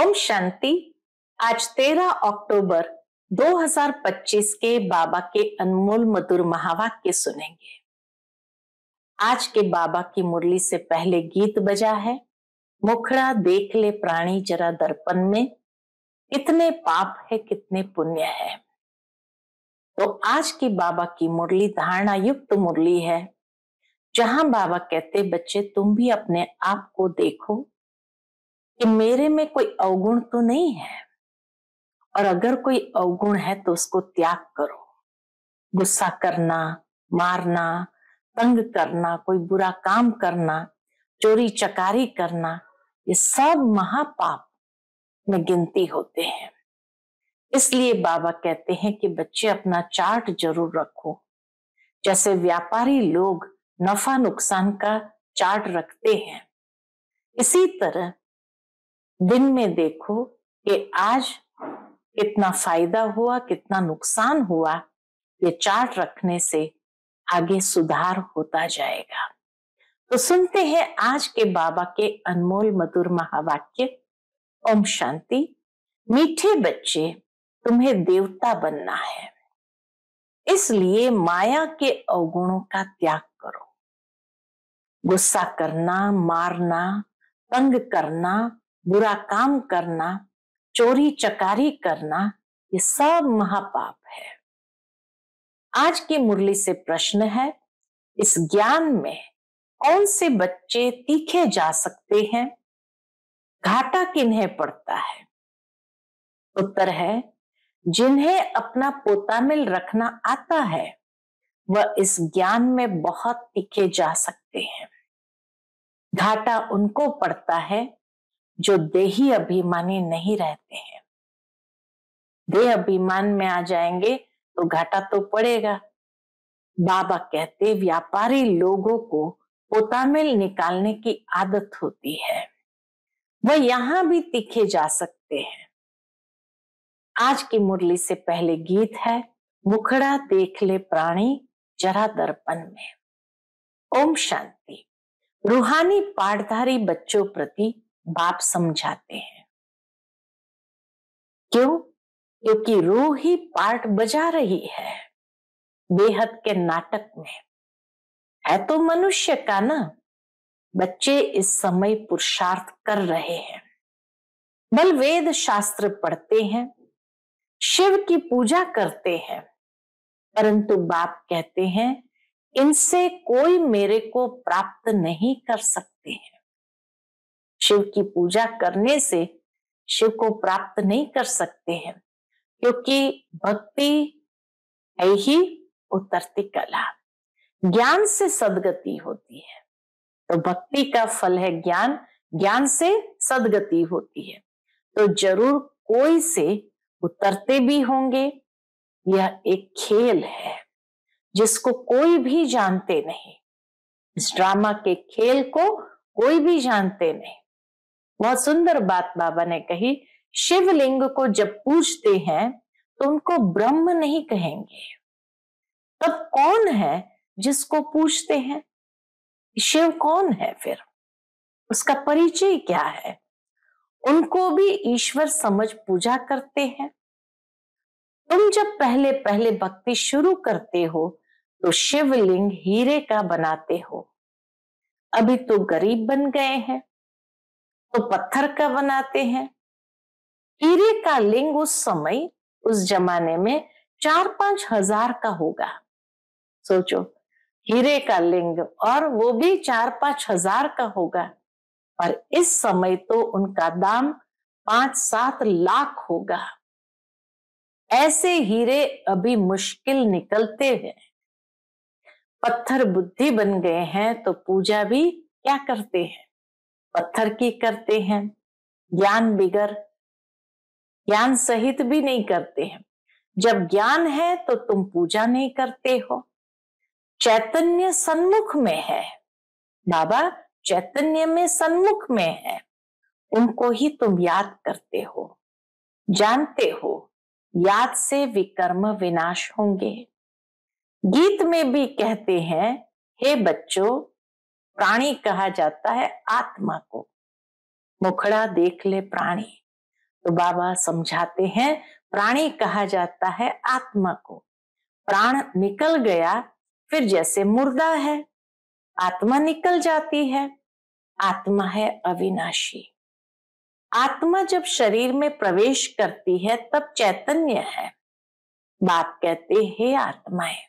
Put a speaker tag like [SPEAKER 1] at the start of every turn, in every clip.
[SPEAKER 1] ओम शांति। आज 13 अक्टूबर 2025 के बाबा के अनमोल मधुर महावाक्य सुनेंगे। आज के बाबा की मुरली से पहले गीत बजा है, मुखड़ा देख ले प्राणी जरा दर्पण में, कितने पाप है कितने पुण्य है। तो आज की बाबा की मुरली धारणा युक्त मुरली है, जहां बाबा कहते बच्चे तुम भी अपने आप को देखो कि मेरे में कोई अवगुण तो नहीं है, और अगर कोई अवगुण है तो उसको त्याग करो। गुस्सा करना, मारना, तंग करना, कोई बुरा काम करना, चोरी चकारी करना, ये सब महापाप में गिनती होते हैं। इसलिए बाबा कहते हैं कि बच्चे अपना चार्ट जरूर रखो। जैसे व्यापारी लोग नफा नुकसान का चार्ट रखते हैं, इसी तरह दिन में देखो कि आज कितना फायदा हुआ, कितना नुकसान हुआ। ये चार्ट रखने से आगे सुधार होता जाएगा। तो सुनते हैं आज के बाबा के अनमोल मधुर महावाक्य। ओम शांति। मीठे बच्चे, तुम्हें देवता बनना है, इसलिए माया के अवगुणों का त्याग करो। गुस्सा करना, मारना, तंग करना, बुरा काम करना, चोरी चकारी करना, ये सब महापाप है। आज की मुरली से प्रश्न है, इस ज्ञान में कौन से बच्चे तीखे जा सकते हैं? घाटा किन्हें पड़ता है? उत्तर है, जिन्हें अपना पोतामिल रखना आता है वह इस ज्ञान में बहुत तीखे जा सकते हैं। घाटा उनको पड़ता है जो देही अभिमानी नहीं रहते हैं। देह अभिमान में आ जाएंगे तो घाटा तो पड़ेगा। बाबा कहते व्यापारी लोगों को पोतामिल निकालने की आदत होती है, वह यहां भी तीखे जा सकते हैं। आज की मुरली से पहले गीत है, मुखड़ा देख ले प्राणी जरा दर्पण में। ओम शांति। रूहानी पाठधारी बच्चों प्रति बाप समझाते हैं। क्यों? क्योंकि रूह ही पार्ट बजा रही है बेहद के नाटक में। है तो मनुष्य का ना। बच्चे इस समय पुरुषार्थ कर रहे हैं, बल वेद शास्त्र पढ़ते हैं, शिव की पूजा करते हैं, परंतु बाप कहते हैं इनसे कोई मेरे को प्राप्त नहीं कर सकते हैं। शिव की पूजा करने से शिव को प्राप्त नहीं कर सकते हैं, क्योंकि भक्ति है ही उतरती कला। ज्ञान से सदगति होती है, तो भक्ति का फल है ज्ञान, ज्ञान से सदगति होती है। तो जरूर कोई से उतरते भी होंगे। यह एक खेल है जिसको कोई भी जानते नहीं। इस ड्रामा के खेल को कोई भी जानते नहीं। बहुत सुंदर बात बाबा ने कही, शिवलिंग को जब पूजते हैं तो उनको ब्रह्म नहीं कहेंगे। तब कौन है जिसको पूजते हैं? शिव कौन है? फिर उसका परिचय क्या है? उनको भी ईश्वर समझ पूजा करते हैं। तुम जब पहले पहले भक्ति शुरू करते हो तो शिवलिंग हीरे का बनाते हो। अभी तो गरीब बन गए हैं तो पत्थर का बनाते हैं। हीरे का लिंग उस समय, उस जमाने में 4-5 हजार का होगा। सोचो, हीरे का लिंग, और वो भी 4-5 हजार का होगा। और इस समय तो उनका दाम 5-7 लाख होगा। ऐसे हीरे अभी मुश्किल निकलते हैं। पत्थर बुद्धि बन गए हैं तो पूजा भी क्या करते हैं? पत्थर की करते हैं। ज्ञान बिगर, ज्ञान सहित भी नहीं करते हैं। जब ज्ञान है तो तुम पूजा नहीं करते हो। चैतन्य सन्मुख में है, बाबा चैतन्य में सन्मुख में है, उनको ही तुम याद करते हो। जानते हो याद से विकर्म विनाश होंगे। गीत में भी कहते हैं, हे बच्चों, प्राणी कहा जाता है आत्मा को। मुखड़ा देख ले प्राणी, तो बाबा समझाते हैं, प्राणी कहा जाता है आत्मा को। प्राण निकल गया फिर जैसे मुर्दा है, आत्मा निकल जाती है। आत्मा है अविनाशी। आत्मा जब शरीर में प्रवेश करती है तब चैतन्य है। बाप कहते हैं आत्माएं,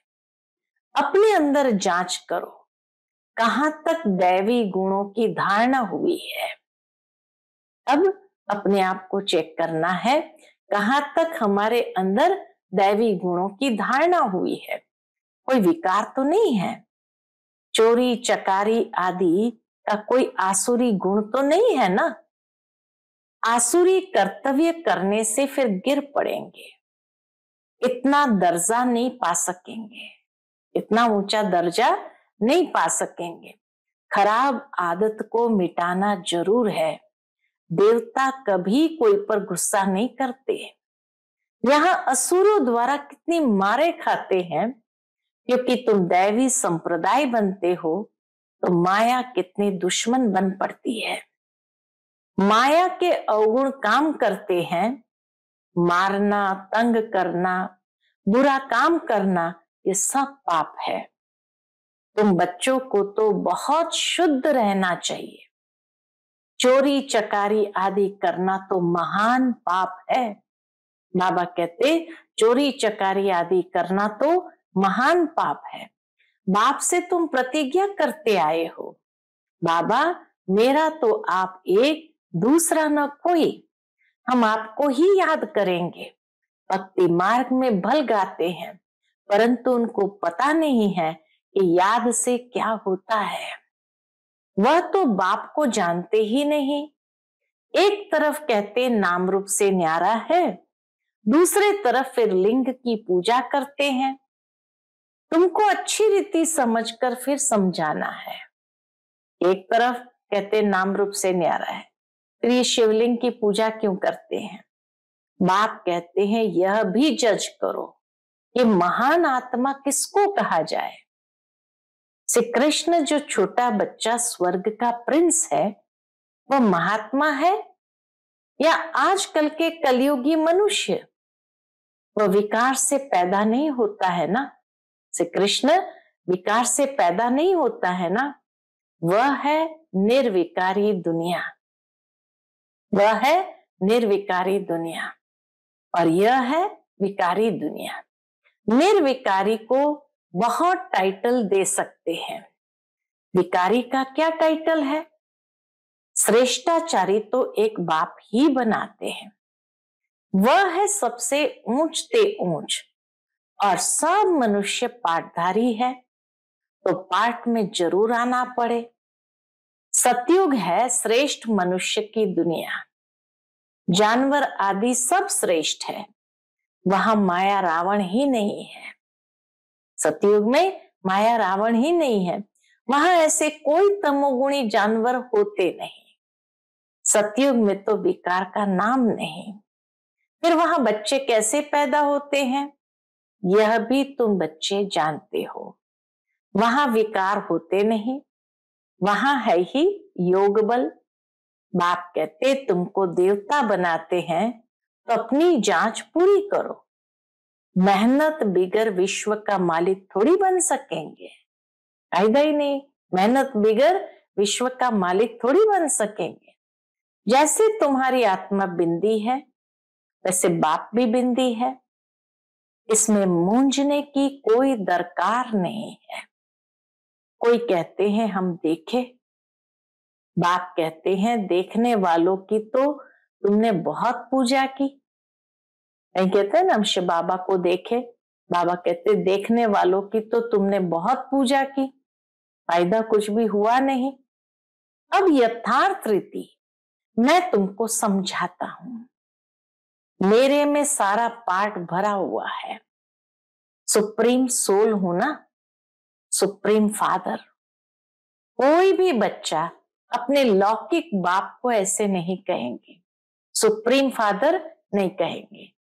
[SPEAKER 1] अपने अंदर जांच करो, कहां तक दैवी गुणों की धारणा हुई है। अब अपने आप को चेक करना है, कहां तक हमारे अंदर दैवी गुणों की धारणा हुई है। कोई विकार तो नहीं है, चोरी चकारी आदि का कोई आसुरी गुण तो नहीं है ना। आसुरी कर्तव्य करने से फिर गिर पड़ेंगे, इतना दर्जा नहीं पा सकेंगे, इतना ऊंचा दर्जा नहीं पा सकेंगे। खराब आदत को मिटाना जरूर है। देवता कभी कोई पर गुस्सा नहीं करते। यहाँ असुरों द्वारा कितनी मारे खाते हैं, क्योंकि तुम दैवी संप्रदाय बनते हो तो माया कितनी दुश्मन बन पड़ती है। माया के अवगुण काम करते हैं, मारना, तंग करना, बुरा काम करना, ये सब पाप है। तुम बच्चों को तो बहुत शुद्ध रहना चाहिए। चोरी चकारी आदि करना तो महान पाप है। बाबा कहते चोरी चकारी आदि करना तो महान पाप है। बाप से तुम प्रतिज्ञा करते आए हो, बाबा मेरा तो आप एक, दूसरा न कोई, हम आपको ही याद करेंगे। भक्ति मार्ग में भल गाते हैं, परंतु उनको पता नहीं है कि याद से क्या होता है। वह तो बाप को जानते ही नहीं। एक तरफ कहते नाम रूप से न्यारा है, दूसरे तरफ फिर लिंग की पूजा करते हैं। तुमको अच्छी रीति समझकर फिर समझाना है। एक तरफ कहते नाम रूप से न्यारा है, फिर ये शिवलिंग की पूजा क्यों करते हैं। बाप कहते हैं यह भी जज करो कि महान आत्मा किसको कहा जाए। श्री कृष्ण जो छोटा बच्चा स्वर्ग का प्रिंस है, वह महात्मा है या आजकल के कलयुगी मनुष्य। वह विकार से पैदा नहीं होता है ना। श्री कृष्ण विकार से पैदा नहीं होता है ना। वह है निर्विकारी दुनिया, वह है निर्विकारी दुनिया और यह है विकारी दुनिया। निर्विकारी को बहुत टाइटल दे सकते हैं, विकारी का क्या टाइटल है। श्रेष्ठाचारी तो एक बाप ही बनाते हैं। वह है सबसे ऊंचते ऊंच और सब मनुष्य पाठधारी है, तो पाठ में जरूर आना पड़े। सतयुग है श्रेष्ठ मनुष्य की दुनिया, जानवर आदि सब श्रेष्ठ है, वहां माया रावण ही नहीं है। सतयुग में माया रावण ही नहीं है, वहां ऐसे कोई तमोगुणी जानवर होते नहीं। सतयुग में तो विकार का नाम नहीं। फिर वहां बच्चे कैसे पैदा होते हैं, यह भी तुम बच्चे जानते हो। वहां विकार होते नहीं, वहां है ही योग बल। बाप कहते तुमको देवता बनाते हैं तो अपनी जांच पूरी करो। मेहनत बिगर विश्व का मालिक थोड़ी बन सकेंगे, फायदा ही नहीं। मेहनत बिगर विश्व का मालिक थोड़ी बन सकेंगे। जैसे तुम्हारी आत्मा बिंदी है, वैसे बाप भी बिंदी है। इसमें मूंझने की कोई दरकार नहीं है। कोई कहते हैं हम देखे, बाप कहते हैं देखने वालों की तो तुमने बहुत पूजा की। नहीं कहते ना हम शिव बाबा को देखे, बाबा कहते देखने वालों की तो तुमने बहुत पूजा की, फायदा कुछ भी हुआ नहीं। अब यथार्थ रीति मैं तुमको समझाता हूं। मेरे में सारा पार्ट भरा हुआ है। सुप्रीम सोल हूं ना, सुप्रीम फादर। कोई भी बच्चा अपने लौकिक बाप को ऐसे नहीं कहेंगे, सुप्रीम फादर नहीं कहेंगे।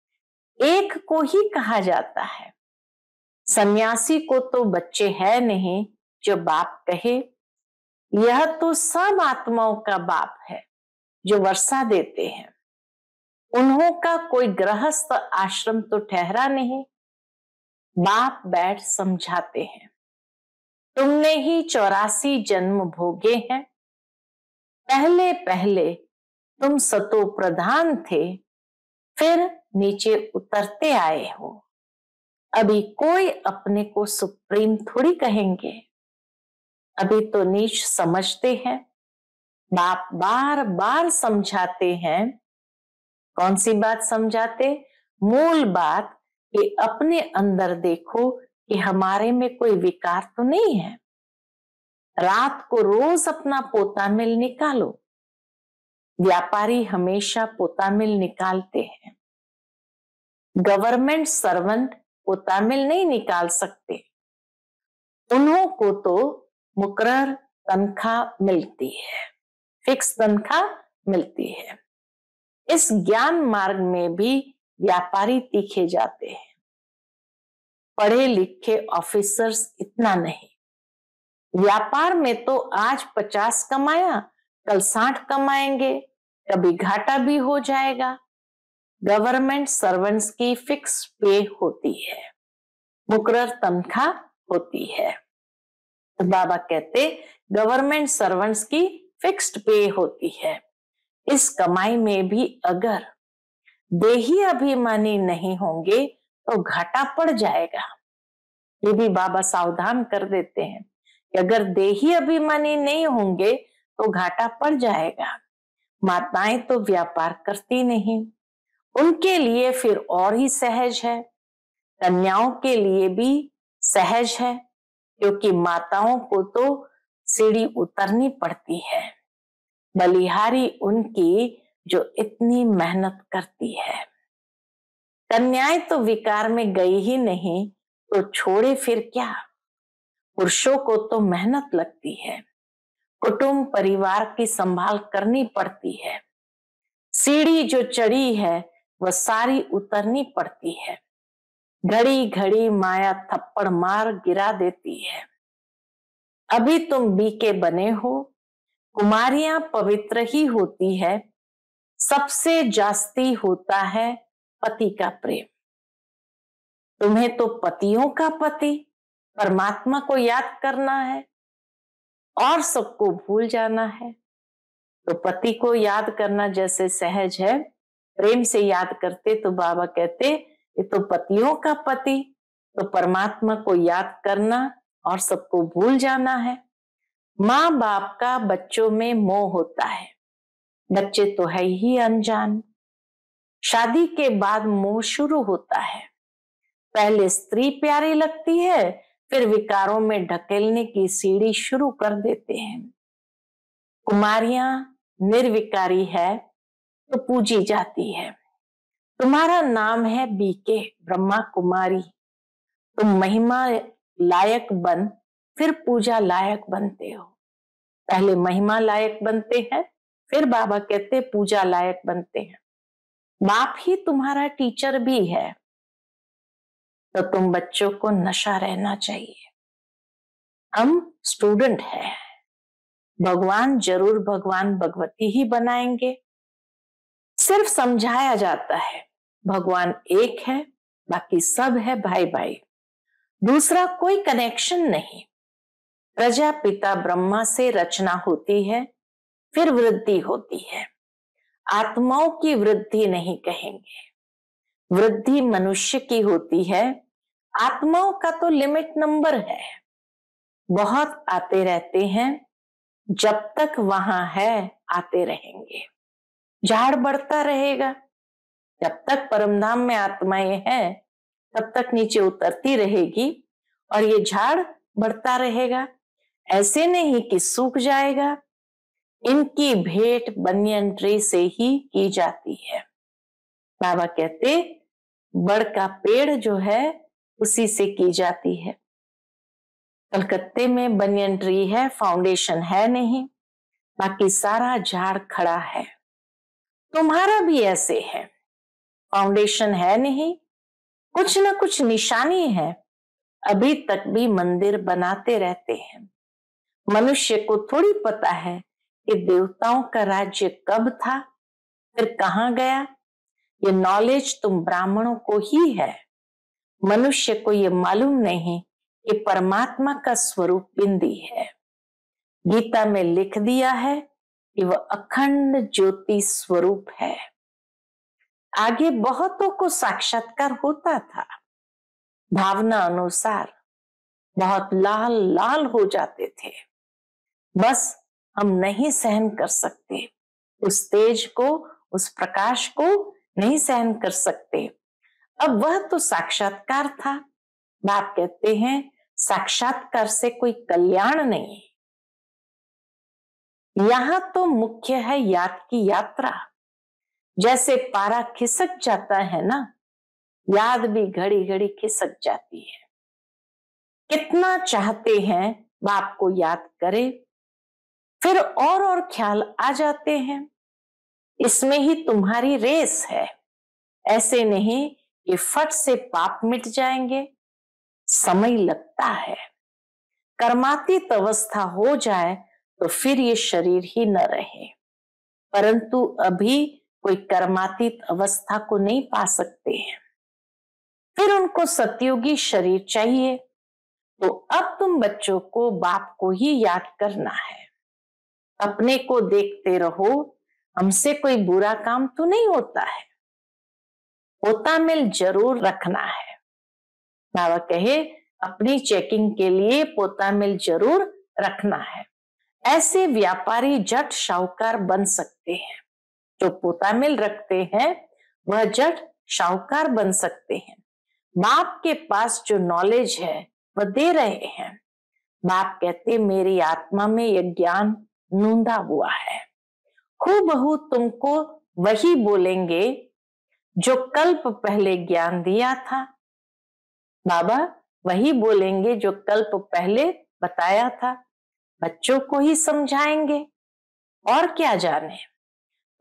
[SPEAKER 1] एक को ही कहा जाता है। सन्यासी को तो बच्चे है नहीं जो बाप कहे। यह तो सब आत्माओं का बाप है जो वर्षा देते हैं। उन्हों का कोई गृहस्थ आश्रम तो ठहरा नहीं। बाप बैठ समझाते हैं, तुमने ही 84 जन्म भोगे हैं। पहले पहले तुम सतो प्रधान थे, फिर नीचे उतरते आए हो। अभी कोई अपने को सुप्रीम थोड़ी कहेंगे, अभी तो नीच समझते हैं। बाप बार बार समझाते हैं। कौन सी बात समझाते? मूल बात कि अपने अंदर देखो कि हमारे में कोई विकार तो नहीं है। रात को रोज अपना पोतामिल निकालो। व्यापारी हमेशा पोतामिल निकालते हैं, गवर्नमेंट सर्वेंट पोतामिल नहीं निकाल सकते। उन्हों को तो मुकर्रर तनख्वाह मिलती है, फिक्स तनख्वाह मिलती है। इस ज्ञान मार्ग में भी व्यापारी तीखे जाते हैं, पढ़े लिखे ऑफिसर्स इतना नहीं। व्यापार में तो आज 50 कमाया, कल 60 कमाएंगे, कभी घाटा भी हो जाएगा। गवर्नमेंट सर्वेंट्स की फिक्स पे होती है, मुकर्रर तनख्वाह होती है। तो बाबा कहते गवर्नमेंट सर्वेंट्स की फिक्स्ड पे होती है। इस कमाई में भी अगर देही अभिमानी नहीं होंगे तो घाटा पड़ जाएगा। ये भी बाबा सावधान कर देते हैं कि अगर देही अभिमानी नहीं होंगे तो घाटा पड़ जाएगा। माताएं तो व्यापार करती नहीं, उनके लिए फिर और ही सहज है। कन्याओं के लिए भी सहज है, क्योंकि माताओं को तो सीढ़ी उतरनी पड़ती है। बलिहारी उनकी जो इतनी मेहनत करती है। कन्याएं तो विकार में गई ही नहीं तो छोड़े फिर क्या। पुरुषों को तो मेहनत लगती है, कुटुंब परिवार की संभाल करनी पड़ती है। सीढ़ी जो चढ़ी है वह सारी उतरनी पड़ती है। घड़ी घड़ी माया थप्पड़ मार गिरा देती है। अभी तुम बीके बने हो, कुमारियां पवित्र ही होती है। सबसे जास्ती होता है पति का प्रेम। तुम्हें तो पतियों का पति परमात्मा को याद करना है और सबको भूल जाना है। तो पति को याद करना जैसे सहज है, प्रेम से याद करते तो बाबा कहते ये तो पतियों का पति, तो परमात्मा को याद करना और सबको भूल जाना है। माँ बाप का बच्चों में मोह होता है, बच्चे तो है ही अनजान। शादी के बाद मोह शुरू होता है। पहले स्त्री प्यारी लगती है, फिर विकारों में ढकेलने की सीढ़ी शुरू कर देते हैं। कुमारियां निर्विकारी है तो पूजी जाती है। तुम्हारा नाम है बीके ब्रह्मा कुमारी, तुम महिमा लायक बन फिर पूजा लायक बनते हो। पहले महिमा लायक बनते हैं, फिर बाबा कहते पूजा लायक बनते हैं। बाप ही तुम्हारा टीचर भी है, तो तुम बच्चों को नशा रहना चाहिए। हम स्टूडेंट हैं, भगवान जरूर भगवान भगवती ही बनाएंगे। सिर्फ समझाया जाता है भगवान एक है, बाकी सब है भाई भाई, दूसरा कोई कनेक्शन नहीं। प्रजापिता ब्रह्मा से रचना होती है, फिर वृद्धि होती है। आत्माओं की वृद्धि नहीं कहेंगे, वृद्धि मनुष्य की होती है। आत्माओं का तो लिमिट नंबर है, बहुत आते रहते हैं। जब तक वहां है आते रहेंगे, झाड़ बढ़ता रहेगा। जब तक परमधाम में आत्माएं हैं तब तक नीचे उतरती रहेगी और ये झाड़ बढ़ता रहेगा। ऐसे नहीं कि सूख जाएगा। इनकी भेंट बनियन ट्री से ही की जाती है। बाबा कहते बड़ का पेड़ जो है उसी से की जाती है। कलकत्ते में बनियन ट्री है, फाउंडेशन है नहीं, बाकी सारा झाड़ खड़ा है। तुम्हारा भी ऐसे है, फाउंडेशन है नहीं, कुछ न कुछ निशानी है। अभी तक भी मंदिर बनाते रहते हैं। मनुष्य को थोड़ी पता है कि देवताओं का राज्य कब था, फिर कहां गया। ये नॉलेज तुम ब्राह्मणों को ही है। मनुष्य को ये मालूम नहीं कि परमात्मा का स्वरूप बिंदी है। गीता में लिख दिया है कि वह अखंड ज्योति स्वरूप है। आगे बहुतों को साक्षात्कार होता था, भावना अनुसार बहुत लाल लाल हो जाते थे, बस हम नहीं सहन कर सकते, उस तेज को, उस प्रकाश को नहीं सहन कर सकते। अब वह तो साक्षात्कार था। बाप कहते हैं साक्षात्कार से कोई कल्याण नहीं, यहां तो मुख्य है याद की यात्रा। जैसे पारा खिसक जाता है ना, याद भी घड़ी घड़ी खिसक जाती है। कितना चाहते हैं बाप को याद करे, फिर और ख्याल आ जाते हैं। इसमें ही तुम्हारी रेस है। ऐसे नहीं कि फट से पाप मिट जाएंगे, समय लगता है। कर्मातीत अवस्था हो जाए तो फिर ये शरीर ही न रहे, परंतु अभी कोई कर्मातीत अवस्था को नहीं पा सकते हैं, फिर उनको सतयुगी शरीर चाहिए। तो अब तुम बच्चों को बाप को ही याद करना है। अपने को देखते रहो, हमसे कोई बुरा काम तो नहीं होता है। पोता मिल जरूर रखना है। बाबा कहे अपनी चेकिंग के लिए पोता मिल जरूर रखना है। ऐसे व्यापारी जट शाहूकार बन सकते हैं। जो पोता मिल रखते हैं वह जट शाहूकार बन सकते हैं। बाप के पास जो नॉलेज है वह दे रहे हैं। बाप कहते मेरी आत्मा में यह ज्ञान नूंदा हुआ है। खूबहू तुमको वही बोलेंगे जो कल्प पहले ज्ञान दिया था। बाबा वही बोलेंगे जो कल्प पहले बताया था, बच्चों को ही समझाएंगे और क्या जाने।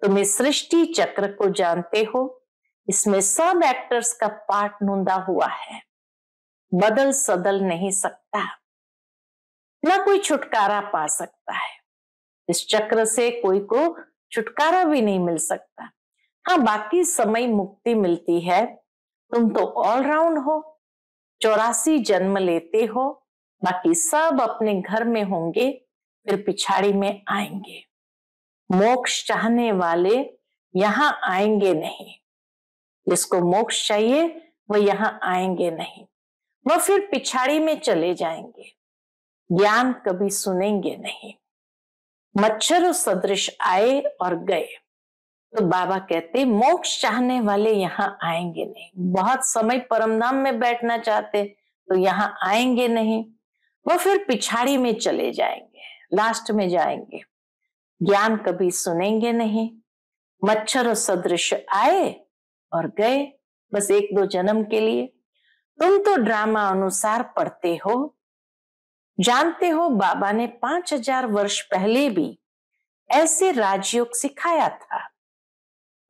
[SPEAKER 1] तुम इस सृष्टि चक्र को जानते हो, इसमें सब एक्टर्स का पार्ट नूंदा हुआ है, बदल सदल नहीं सकता, ना कोई छुटकारा पा सकता है। इस चक्र से कोई को छुटकारा भी नहीं मिल सकता। हाँ, बाकी समय मुक्ति मिलती है। तुम तो ऑलराउंड हो, 84 जन्म लेते हो, बाकी सब अपने घर में होंगे, फिर पिछाड़ी में आएंगे। मोक्ष चाहने वाले यहां आएंगे नहीं। जिसको मोक्ष चाहिए वह यहां आएंगे नहीं, वह फिर पिछाड़ी में चले जाएंगे, ज्ञान कभी सुनेंगे नहीं। मच्छर सदृश आए और गए। तो बाबा कहते मोक्ष चाहने वाले यहाँ आएंगे नहीं। बहुत समय परमधाम में बैठना चाहते तो यहाँ आएंगे नहीं, वो फिर पिछाड़ी में चले जाएंगे, लास्ट में जाएंगे, ज्ञान कभी सुनेंगे नहीं। मच्छर सदृश आए और गए, बस 1-2 जन्म के लिए। तुम तो ड्रामा अनुसार पढ़ते हो, जानते हो बाबा ने 5000 वर्ष पहले भी ऐसे राजयोग सिखाया था।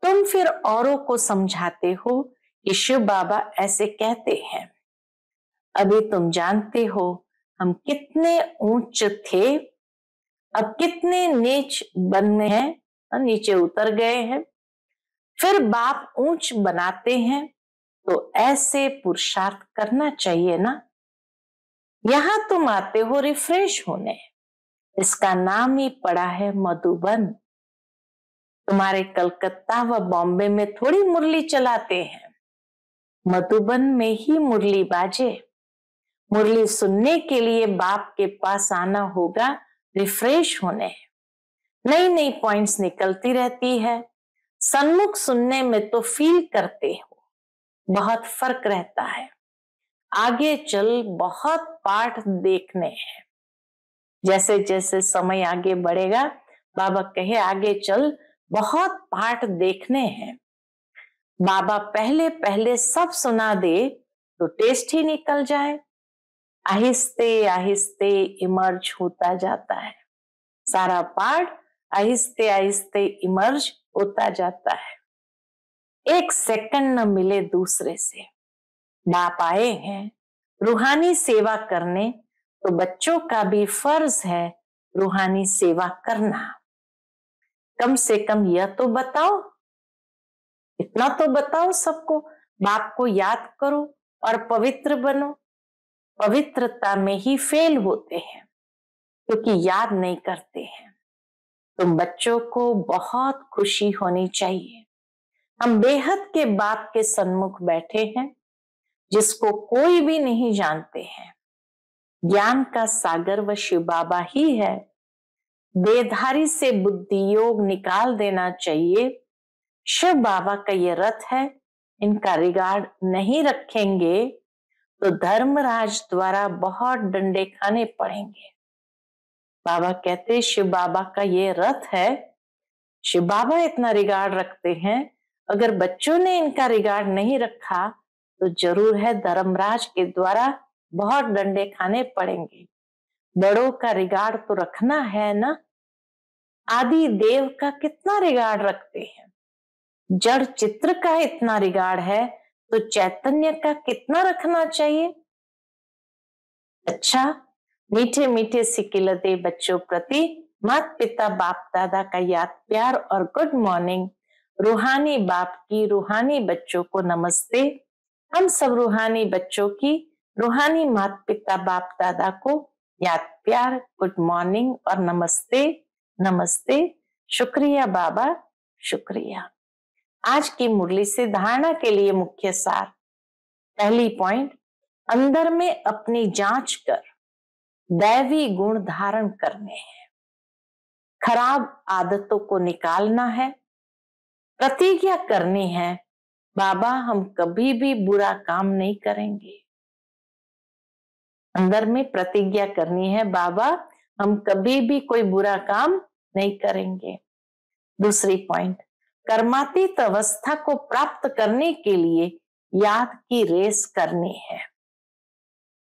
[SPEAKER 1] तुम फिर औरों को समझाते हो कि शिव बाबा ऐसे कहते हैं। अभी तुम जानते हो हम कितने ऊंच थे, अब कितने नीच बने हैं, नीचे उतर गए हैं। फिर बाप ऊंच बनाते हैं, तो ऐसे पुरुषार्थ करना चाहिए ना। यहां तुम आते हो रिफ्रेश होने, इसका नाम ही पड़ा है मधुबन। तुम्हारे कलकत्ता व बॉम्बे में थोड़ी मुरली चलाते हैं, मधुबन में ही मुरली बाजे। मुरली सुनने के लिए बाप के पास आना होगा, रिफ्रेश होने। नई नई पॉइंट्स निकलती रहती है। सन्मुख सुनने में तो फील करते हो, बहुत फर्क रहता है। आगे चल बहुत पाठ देखने हैं। जैसे जैसे समय आगे बढ़ेगा, बाबा कहे आगे चल बहुत पाठ देखने हैं। बाबा पहले पहले सब सुना दे तो टेस्ट ही निकल जाए। आहिस्ते आहिस्ते इमर्ज होता जाता है, सारा पाठ आहिस्ते आहिस्ते इमर्ज होता जाता है। 1 सेकंड न मिले दूसरे से। बाप आए हैं रूहानी सेवा करने, तो बच्चों का भी फर्ज है रूहानी सेवा करना। कम से कम यह तो बताओ, इतना तो बताओ सबको, बाप को याद करो और पवित्र बनो। पवित्रता में ही फेल होते हैं क्योंकि याद नहीं करते हैं। तुम बच्चों को बहुत खुशी होनी चाहिए। हम बेहद के बाप के सन्मुख बैठे हैं जिसको कोई भी नहीं जानते हैं। ज्ञान का सागर व शिव बाबा ही है। देहधारी से बुद्धि योग निकाल देना चाहिए। शिव बाबा का ये रथ है, इनका रिगार्ड नहीं रखेंगे तो धर्मराज द्वारा बहुत डंडे खाने पड़ेंगे। बाबा कहते शिव बाबा का ये रथ है, शिव बाबा इतना रिगार्ड रखते हैं। अगर बच्चों ने इनका रिगार्ड नहीं रखा तो जरूर है धर्मराज के द्वारा बहुत डंडे खाने पड़ेंगे। बड़ों का रिगार्ड तो रखना है ना। आदि देव का कितना रिगार्ड रखते हैं, जड़ चित्र का इतना रिगार्ड है तो चैतन्य का कितना रखना चाहिए। अच्छा, मीठे मीठे सिकिलते बच्चों प्रति माता पिता बाप दादा का याद प्यार और गुड मॉर्निंग। रूहानी बाप की रूहानी बच्चों को नमस्ते। हम सब रूहानी बच्चों की रूहानी माता पिता बाप दादा को याद प्यार, गुड मॉर्निंग और नमस्ते नमस्ते। शुक्रिया बाबा, शुक्रिया। आज की मुरली से धारणा के लिए मुख्य सार। पहली पॉइंट, अंदर में अपनी जांच कर दैवी गुण धारण करने हैं। खराब आदतों को निकालना है। प्रतिज्ञा करनी है, बाबा हम कभी भी बुरा काम नहीं करेंगे। अंदर में प्रतिज्ञा करनी है, बाबा हम कभी भी कोई बुरा काम नहीं करेंगे। दूसरी पॉइंट, कर्मातीत अवस्था को प्राप्त करने के लिए याद की रेस करनी है।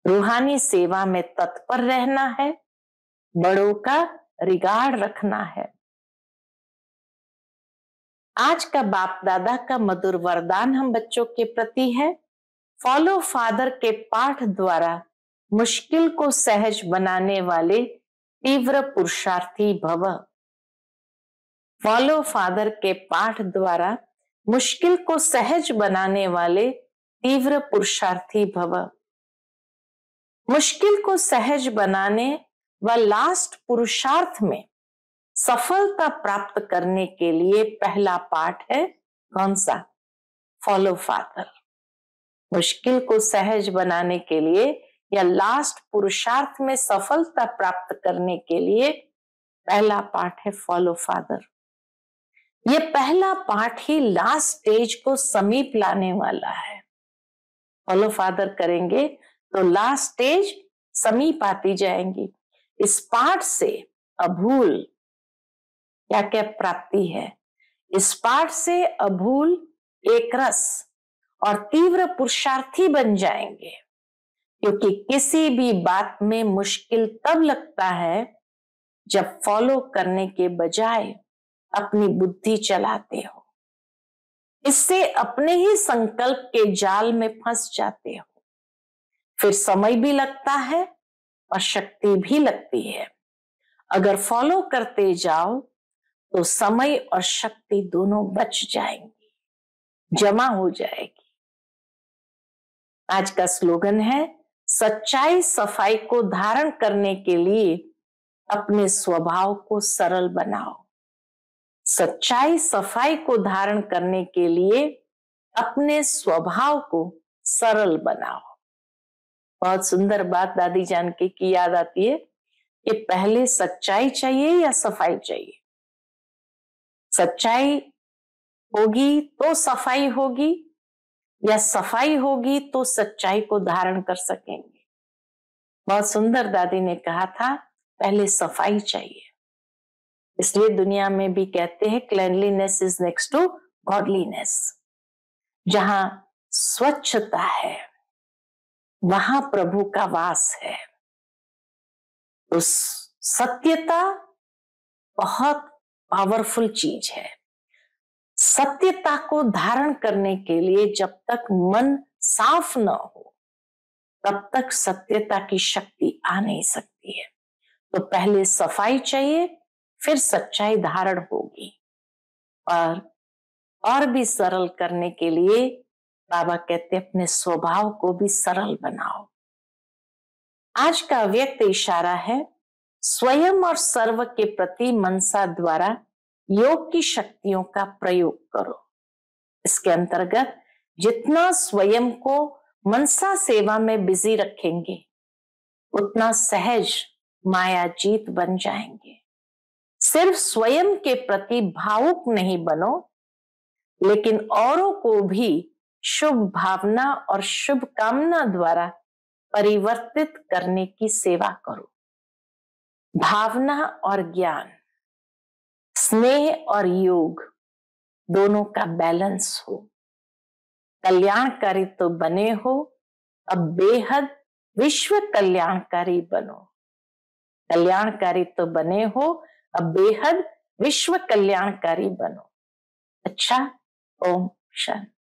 [SPEAKER 1] रूहानी सेवा में तत्पर रहना है। बड़ों का रिगार्ड रखना है। आज का बाप दादा का मधुर वरदान हम बच्चों के प्रति है। फॉलो फादर के पाठ द्वारा मुश्किल को सहज बनाने वाले तीव्र पुरुषार्थी भव। फॉलो फादर के पाठ द्वारा मुश्किल को सहज बनाने वाले तीव्र पुरुषार्थी भव। मुश्किल को सहज बनाने व लास्ट पुरुषार्थ में सफलता प्राप्त करने के लिए पहला पाठ है कौन सा? Follow father. मुश्किल को सहज बनाने के लिए या लास्ट पुरुषार्थ में सफलता प्राप्त करने के लिए पहला पाठ है फॉलो फादर। ये पहला पाठ ही लास्ट स्टेज को समीप लाने वाला है। फॉलो फादर करेंगे तो लास्ट स्टेज समीप आती जाएंगी। इस पाठ से अभूल क्या क्या प्राप्ति है? इस पाठ से अभूल, एकरस और तीव्र पुरुषार्थी बन जाएंगे। क्योंकि किसी भी बात में मुश्किल तब लगता है जब फॉलो करने के बजाय अपनी बुद्धि चलाते हो। इससे अपने ही संकल्प के जाल में फंस जाते हो। फिर समय भी लगता है और शक्ति भी लगती है। अगर फॉलो करते जाओ तो समय और शक्ति दोनों बच जाएंगी, जमा हो जाएगी। आज का स्लोगन है, सच्चाई सफाई को धारण करने के लिए अपने स्वभाव को सरल बनाओ। सच्चाई सफाई को धारण करने के लिए अपने स्वभाव को सरल बनाओ। बहुत सुंदर बात दादी जानकी की याद आती है कि पहले सच्चाई चाहिए या सफाई चाहिए? सच्चाई होगी तो सफाई होगी, या सफाई होगी तो सच्चाई को धारण कर सकेंगे। बहुत सुंदर दादी ने कहा था, पहले सफाई चाहिए। इसलिए दुनिया में भी कहते हैं cleanliness is next to godliness. जहां स्वच्छता है वहां प्रभु का वास है। तो सत्यता बहुत पावरफुल चीज है। सत्यता को धारण करने के लिए जब तक मन साफ न हो तब तक सत्यता की शक्ति आ नहीं सकती है। तो पहले सफाई चाहिए, फिर सच्चाई धारण होगी। और और भी सरल करने के लिए बाबा कहते अपने स्वभाव को भी सरल बनाओ। आज का व्यक्त इशारा है स्वयं और सर्व के प्रति मनसा द्वारा योग की शक्तियों का प्रयोग करो। इसके अंतर्गत जितना स्वयं को मनसा सेवा में बिजी रखेंगे उतना सहज माया जीत बन जाएंगे। सिर्फ स्वयं के प्रति भावुक नहीं बनो, लेकिन औरों को भी शुभ भावना और शुभ कामना द्वारा परिवर्तित करने की सेवा करो। भावना और ज्ञान, स्नेह और योग दोनों का बैलेंस हो। कल्याणकारी तो बने हो, अब बेहद विश्व कल्याणकारी बनो। कल्याणकारी तो बने हो, अब बेहद विश्व कल्याणकारी बनो। अच्छा, ओम शांति।